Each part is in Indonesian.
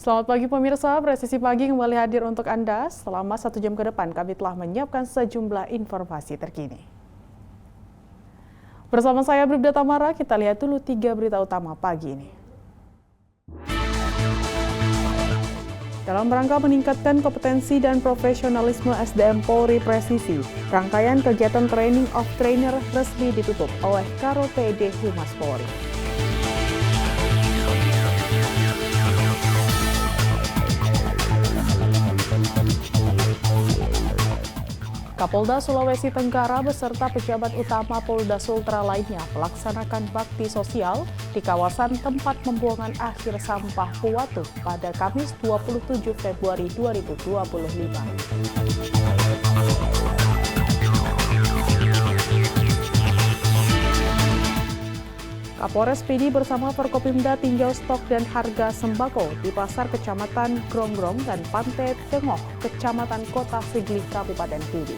Selamat pagi pemirsa, Presisi Pagi kembali hadir untuk Anda. Selama 1 jam ke depan kami telah menyiapkan sejumlah informasi terkini. Bersama saya Bribda Tamara, kita lihat dulu 3 berita utama pagi ini. Dalam rangka meningkatkan kompetensi dan profesionalisme SDM Polri Presisi, rangkaian kegiatan Training of Trainer resmi ditutup oleh Karo PD Humas Polri. Kapolda Sulawesi Tenggara beserta pejabat utama Polda Sultra lainnya melaksanakan bakti sosial di kawasan tempat pembuangan akhir sampah Puwatu pada Kamis 27 Februari 2025. Kapolres PD bersama Forkopimda tinjau stok dan harga sembako di pasar Kecamatan Gronggong dan Pantai Tengoh, Kecamatan Kota Sigli, Kabupaten PD.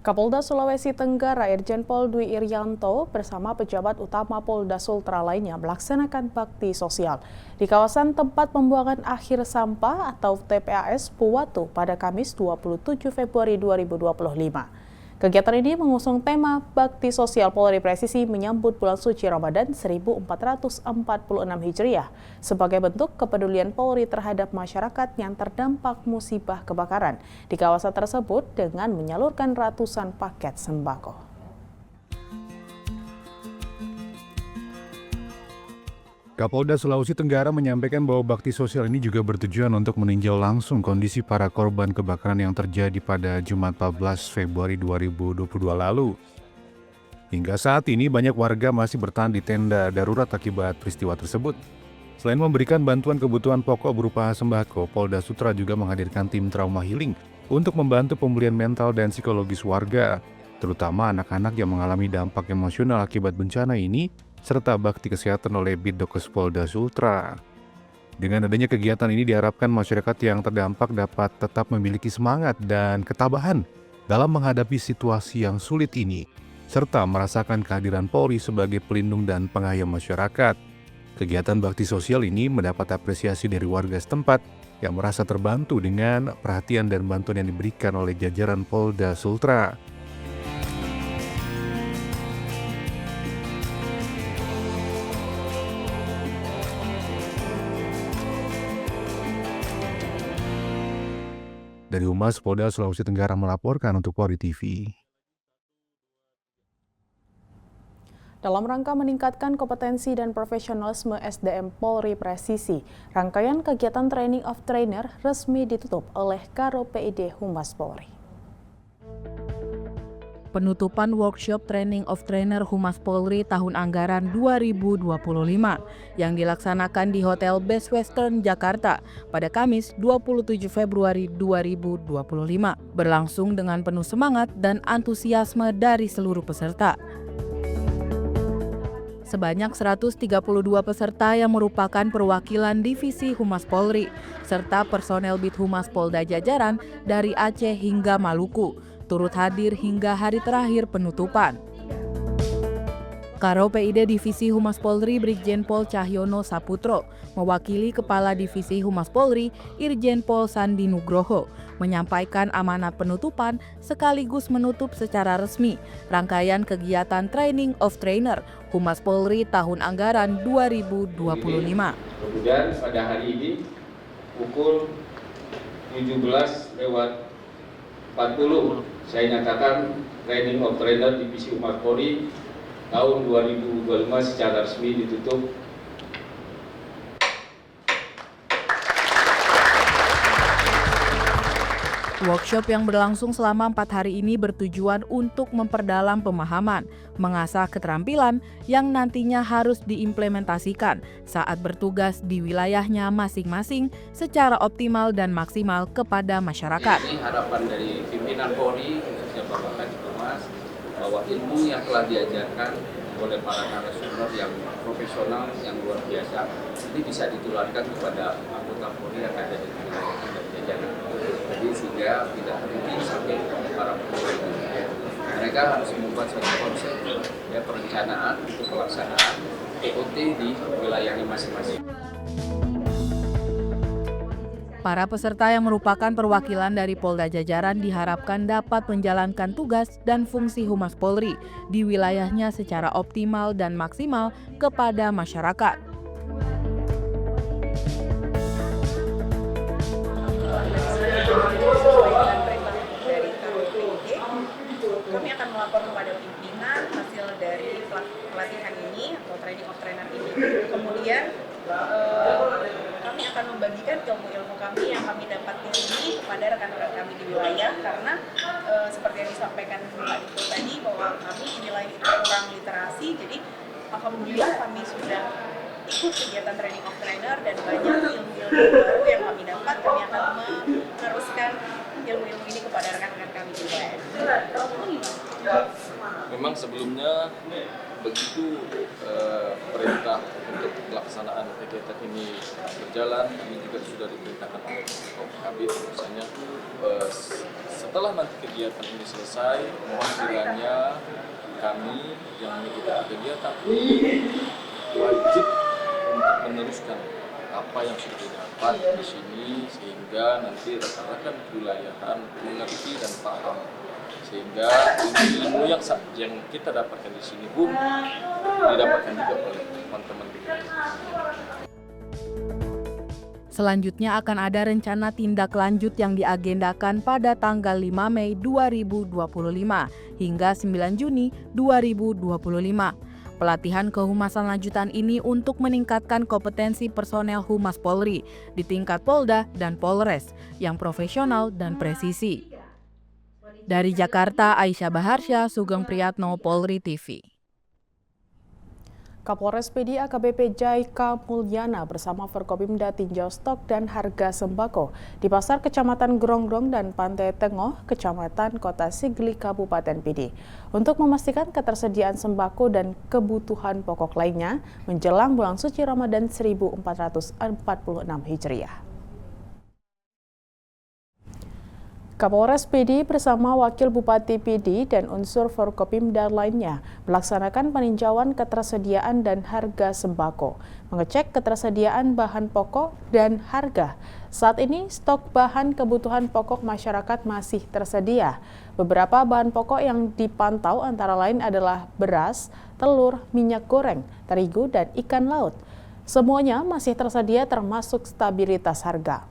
Kapolda Sulawesi Tenggara Irjen Pol Dwi Irianto bersama pejabat utama Polda Sultra lainnya melaksanakan bakti sosial di kawasan tempat pembuangan akhir sampah atau TPAS Puwatu pada Kamis 27 Februari 2025. Kegiatan ini mengusung tema Bakti Sosial Polri Presisi menyambut bulan suci Ramadan 1446 Hijriah sebagai bentuk kepedulian Polri terhadap masyarakat yang terdampak musibah kebakaran di kawasan tersebut dengan menyalurkan ratusan paket sembako. Kapolda Sulawesi Tenggara menyampaikan bahwa bakti sosial ini juga bertujuan untuk meninjau langsung kondisi para korban kebakaran yang terjadi pada Jumat 14 Februari 2022 lalu. Hingga saat ini banyak warga masih bertahan di tenda darurat akibat peristiwa tersebut. Selain memberikan bantuan kebutuhan pokok berupa sembako, Polda Sultra juga menghadirkan tim trauma healing untuk membantu pemulihan mental dan psikologis warga, terutama anak-anak yang mengalami dampak emosional akibat bencana ini, serta bakti kesehatan oleh Bidokes Polda Sultra. Dengan adanya kegiatan ini diharapkan masyarakat yang terdampak dapat tetap memiliki semangat dan ketabahan dalam menghadapi situasi yang sulit ini, serta merasakan kehadiran Polri sebagai pelindung dan pengayom masyarakat. Kegiatan bakti sosial ini mendapat apresiasi dari warga setempat yang merasa terbantu dengan perhatian dan bantuan yang diberikan oleh jajaran Polda Sultra. Dari Humas Polda Sulawesi Tenggara melaporkan untuk Polri TV. Dalam rangka meningkatkan kompetensi dan profesionalisme SDM Polri Presisi, rangkaian kegiatan Training of Trainer resmi ditutup oleh Karo PID Humas Polri. Penutupan workshop Training of Trainer Humas Polri tahun anggaran 2025 yang dilaksanakan di Hotel Best Western Jakarta pada Kamis 27 Februari 2025 berlangsung dengan penuh semangat dan antusiasme dari seluruh peserta. Sebanyak 132 peserta yang merupakan perwakilan Divisi Humas Polri serta personel Bid Humas Polda jajaran dari Aceh hingga Maluku turut hadir hingga hari terakhir penutupan. Karo PID Divisi Humas Polri Brigjen Pol Cahyono Saputro mewakili Kepala Divisi Humas Polri Irjen Pol Sandi Nugroho menyampaikan amanat penutupan sekaligus menutup secara resmi rangkaian kegiatan Training of Trainer Humas Polri tahun anggaran 2025. Kemudian pada hari ini pukul 17:40 saya nyatakan Training of Trainer Divisi Humas Polri tahun 2025 secara resmi ditutup. Workshop yang berlangsung selama 4 hari ini bertujuan untuk memperdalam pemahaman, mengasah keterampilan yang nantinya harus diimplementasikan saat bertugas di wilayahnya masing-masing secara optimal dan maksimal kepada masyarakat. Ini harapan dari pimpinan Polri, Bapak Kadif Humas, bahwa ilmu yang telah diajarkan oleh para narasumber yang profesional yang luar biasa ini bisa ditularkan kepada anggota Polri yang ada di wilayah dan jajaran. Jadi sehingga tidak berhenti sampai para pegawai. Mereka harus membuat suatu konsep ya, perencanaan untuk pelaksanaan TOT di wilayahnya masing-masing. Para peserta yang merupakan perwakilan dari Polda Jajaran diharapkan dapat menjalankan tugas dan fungsi Humas Polri di wilayahnya secara optimal dan maksimal kepada masyarakat. Kami akan melapor kepada pimpinan hasil dari pelatihan ini atau training of trainer ini. Kemudian kami akan membagikan ilmu-ilmu kami yang kami dapat di sini kepada rekan-rekan kami di wilayah, karena seperti yang disampaikan Mbak Diko tadi bahwa kami di wilayah itu kurang literasi. Jadi alhamdulillah kami sudah ikut kegiatan training of trainer dan banyak ilmu-ilmu baru yang kami dapat. Kami akan meneruskan ilmu-ilmu ini kepada rekan-rekan kami di wilayah. Memang sebelumnya begitu perintah untuk pelaksanaan kegiatan ini berjalan, kami juga sudah diperintahkan oleh Kabit misalnya setelah nanti kegiatan ini selesai, mohon kiranya kami yang mengikuti kegiatan wajib untuk meneruskan apa yang sudah didapat di sini sehingga nanti rekan-rekan kewilayahan mengerti dan paham, sehingga ilmu yang kita dapatkan di sini pun didapatkan juga oleh teman-teman. Selanjutnya akan ada rencana tindak lanjut yang diagendakan pada tanggal 5 Mei 2025 hingga 9 Juni 2025. Pelatihan kehumasan lanjutan ini untuk meningkatkan kompetensi personel Humas Polri di tingkat Polda dan Polres yang profesional dan presisi. Dari Jakarta, Aisyah Baharsya, Sugeng Priyatno, Polri TV. Kapolres PD AKBP Jaika Mulyana bersama Forkopimda tinjau stok dan harga sembako di Pasar Kecamatan Gronggong dan Pantai Tengoh, Kecamatan Kota Sigli, Kabupaten PD, untuk memastikan ketersediaan sembako dan kebutuhan pokok lainnya menjelang bulan suci Ramadan 1446 Hijriah. Kapolres PD bersama Wakil Bupati PD dan unsur Forkopimda lainnya melaksanakan peninjauan ketersediaan dan harga sembako, mengecek ketersediaan bahan pokok dan harga. Saat ini stok bahan kebutuhan pokok masyarakat masih tersedia. Beberapa bahan pokok yang dipantau antara lain adalah beras, telur, minyak goreng, terigu, dan ikan laut. Semuanya masih tersedia termasuk stabilitas harga.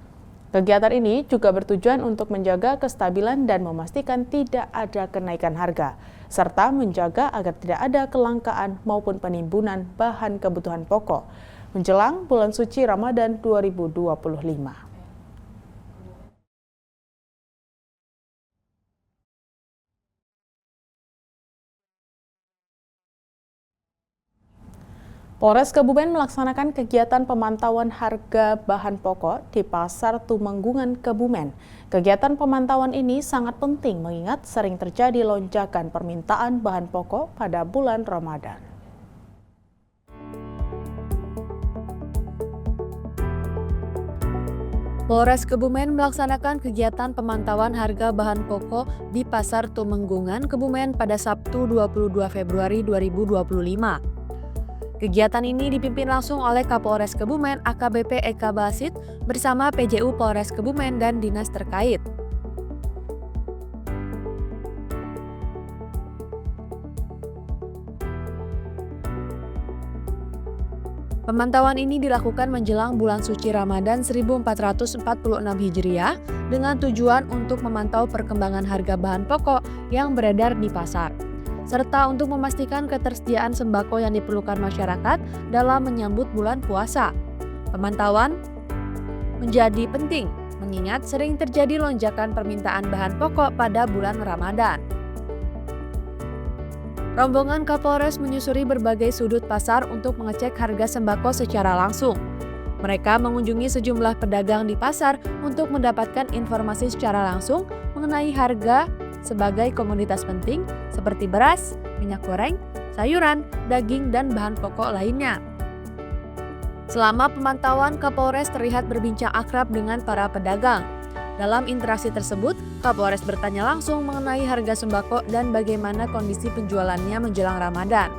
Kegiatan ini juga bertujuan untuk menjaga kestabilan dan memastikan tidak ada kenaikan harga, serta menjaga agar tidak ada kelangkaan maupun penimbunan bahan kebutuhan pokok menjelang bulan suci Ramadan 2025. Polres Kebumen melaksanakan kegiatan pemantauan harga bahan pokok di Pasar Tumenggungan, Kebumen. Kegiatan pemantauan ini sangat penting mengingat sering terjadi lonjakan permintaan bahan pokok pada bulan Ramadan. Polres Kebumen melaksanakan kegiatan pemantauan harga bahan pokok di Pasar Tumenggungan, Kebumen pada Sabtu 22 Februari 2025. Kegiatan ini dipimpin langsung oleh Kapolres Kebumen AKBP Eka Basit bersama PJU Polres Kebumen dan dinas terkait. Pemantauan ini dilakukan menjelang bulan suci Ramadan 1446 Hijriah dengan tujuan untuk memantau perkembangan harga bahan pokok yang beredar di pasar, serta untuk memastikan ketersediaan sembako yang diperlukan masyarakat dalam menyambut bulan puasa. Pemantauan menjadi penting, mengingat sering terjadi lonjakan permintaan bahan pokok pada bulan Ramadan. Rombongan Kapolres menyusuri berbagai sudut pasar untuk mengecek harga sembako secara langsung. Mereka mengunjungi sejumlah pedagang di pasar untuk mendapatkan informasi secara langsung mengenai harga sebagai komoditas penting seperti beras, minyak goreng, sayuran, daging, dan bahan pokok lainnya. Selama pemantauan, Kapolres terlihat berbincang akrab dengan para pedagang. Dalam interaksi tersebut, Kapolres bertanya langsung mengenai harga sembako dan bagaimana kondisi penjualannya menjelang Ramadan.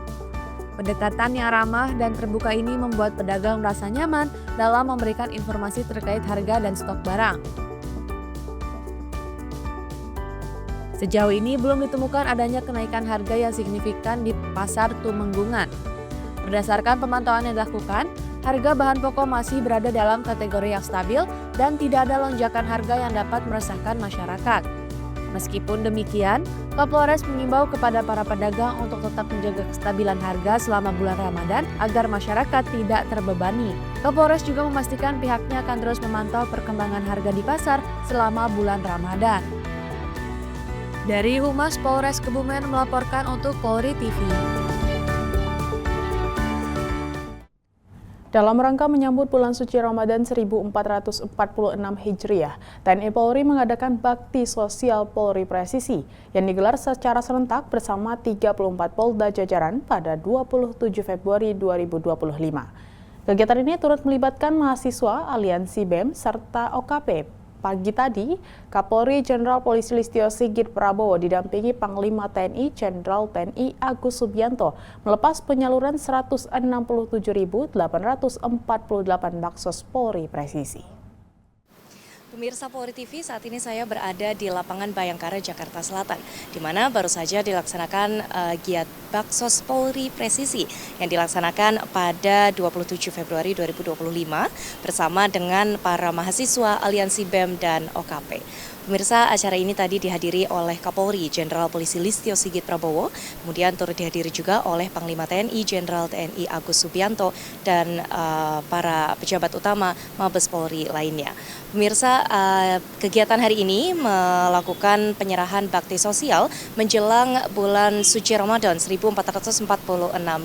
Pendekatan yang ramah dan terbuka ini membuat pedagang merasa nyaman dalam memberikan informasi terkait harga dan stok barang. Sejauh ini belum ditemukan adanya kenaikan harga yang signifikan di Pasar Tumenggungan. Berdasarkan pemantauan yang dilakukan, harga bahan pokok masih berada dalam kategori yang stabil dan tidak ada lonjakan harga yang dapat meresahkan masyarakat. Meskipun demikian, Kapolres mengimbau kepada para pedagang untuk tetap menjaga kestabilan harga selama bulan Ramadan agar masyarakat tidak terbebani. Kapolres juga memastikan pihaknya akan terus memantau perkembangan harga di pasar selama bulan Ramadan. Dari Humas Polres Kebumen melaporkan untuk Polri TV. Dalam rangka menyambut bulan suci Ramadan 1446 Hijriah, TNI Polri mengadakan Bakti Sosial Polri Presisi yang digelar secara serentak bersama 34 Polda jajaran pada 27 Februari 2025. Kegiatan ini turut melibatkan mahasiswa, aliansi BEM, serta OKP. Pagi tadi, Kapolri Jenderal Polisi Listio Sigit Prabowo didampingi Panglima TNI Jenderal TNI Agus Subianto melepas penyaluran 167.848 baksos Polri Presisi. Pemirsa Polri TV, saat ini saya berada di lapangan Bayangkara, Jakarta Selatan, di mana baru saja dilaksanakan giat Baksos Polri Presisi yang dilaksanakan pada 27 Februari 2025 bersama dengan para mahasiswa, aliansi BEM, dan OKP. Pemirsa, acara ini tadi dihadiri oleh Kapolri Jenderal Polisi Listio Sigit Prabowo, kemudian turut dihadiri juga oleh Panglima TNI Jenderal TNI Agus Subianto dan para pejabat utama Mabes Polri lainnya. Pemirsa, kegiatan hari ini melakukan penyerahan bakti sosial menjelang bulan suci Ramadan 1446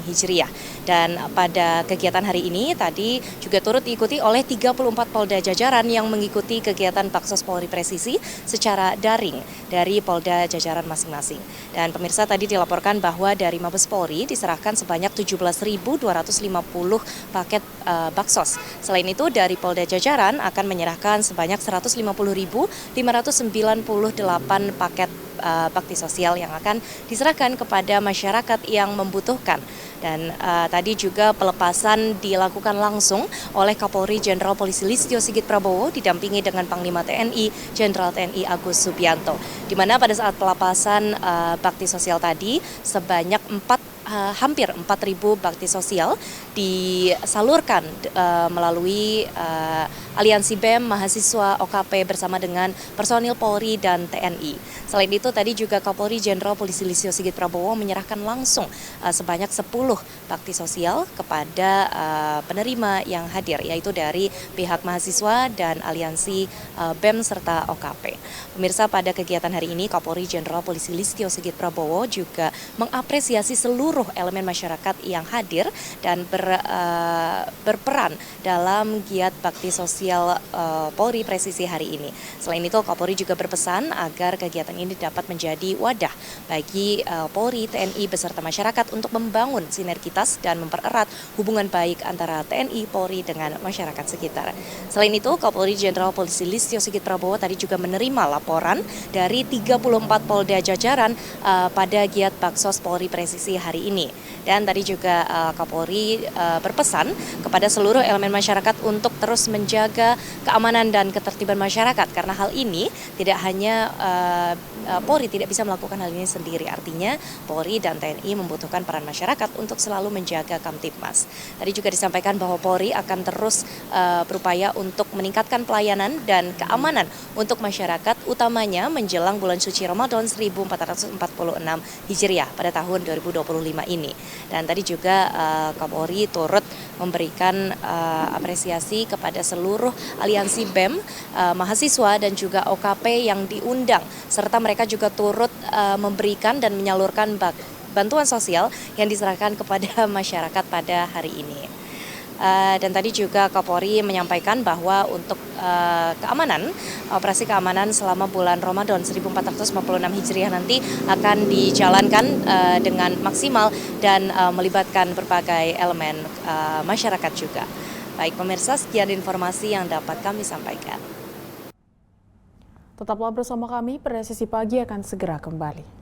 Hijriah. Dan pada kegiatan hari ini tadi juga turut diikuti oleh 34 Polda jajaran yang mengikuti kegiatan Baksos Polri Presisi secara daring dari Polda jajaran masing-masing. Dan pemirsa, tadi dilaporkan bahwa dari Mabes Polri diserahkan sebanyak 17.250 paket baksos. Selain itu, dari Polda jajaran akan menyerahkan sebanyak 150.598 paket bakti sosial yang akan diserahkan kepada masyarakat yang membutuhkan. Dan tadi juga pelepasan dilakukan langsung oleh Kapolri Jenderal Polisi Listio Sigit Prabowo didampingi dengan Panglima TNI Jenderal TNI Agus Subianto. Di mana pada saat pelepasan bakti sosial tadi sebanyak hampir 4.000 bakti sosial disalurkan melalui aliansi BEM, mahasiswa, OKP bersama dengan personil Polri dan TNI. Selain itu tadi juga Kapolri Jenderal Polisi Listio Sigit Prabowo menyerahkan langsung sebanyak 10 bakti sosial kepada penerima yang hadir, yaitu dari pihak mahasiswa dan aliansi BEM serta OKP. Pemirsa, pada kegiatan hari ini Kapolri Jenderal Polisi Listio Sigit Prabowo juga mengapresiasi seluruh elemen masyarakat yang hadir dan berperan dalam giat bakti sosial Polri Presisi hari ini. Selain itu, Kapolri juga berpesan agar kegiatan ini dapat menjadi wadah bagi Polri, TNI beserta masyarakat untuk membangun sinergitas dan mempererat hubungan baik antara TNI, Polri dengan masyarakat sekitar. Selain itu, Kapolri Jenderal Polisi Listio Sigit Prabowo tadi juga menerima laporan dari 34 Polda jajaran pada giat Baksos Polri Presisi hari ini. Dan tadi juga Kapolri berpesan kepada seluruh elemen masyarakat untuk terus menjaga keamanan dan ketertiban masyarakat, karena hal ini tidak hanya Polri tidak bisa melakukan hal ini sendiri. Artinya Polri dan TNI membutuhkan peran masyarakat untuk selalu menjaga Kamtibmas. Tadi juga disampaikan bahwa Polri akan terus berupaya untuk meningkatkan pelayanan dan keamanan untuk masyarakat, utamanya menjelang bulan suci Ramadan 1446 Hijriah pada tahun 2025 ini. Dan tadi juga Kapolri turut memberikan apresiasi kepada seluruh aliansi BEM, mahasiswa dan juga OKP yang diundang, serta mereka juga turut memberikan dan menyalurkan bantuan sosial yang diserahkan kepada masyarakat pada hari ini. Dan tadi juga Kapolri menyampaikan bahwa untuk keamanan, operasi keamanan selama bulan Ramadan 1446 Hijriah nanti akan dijalankan dengan maksimal dan melibatkan berbagai elemen masyarakat juga. Baik pemirsa, sekian informasi yang dapat kami sampaikan. Tetaplah bersama kami, Presisi Pagi akan segera kembali.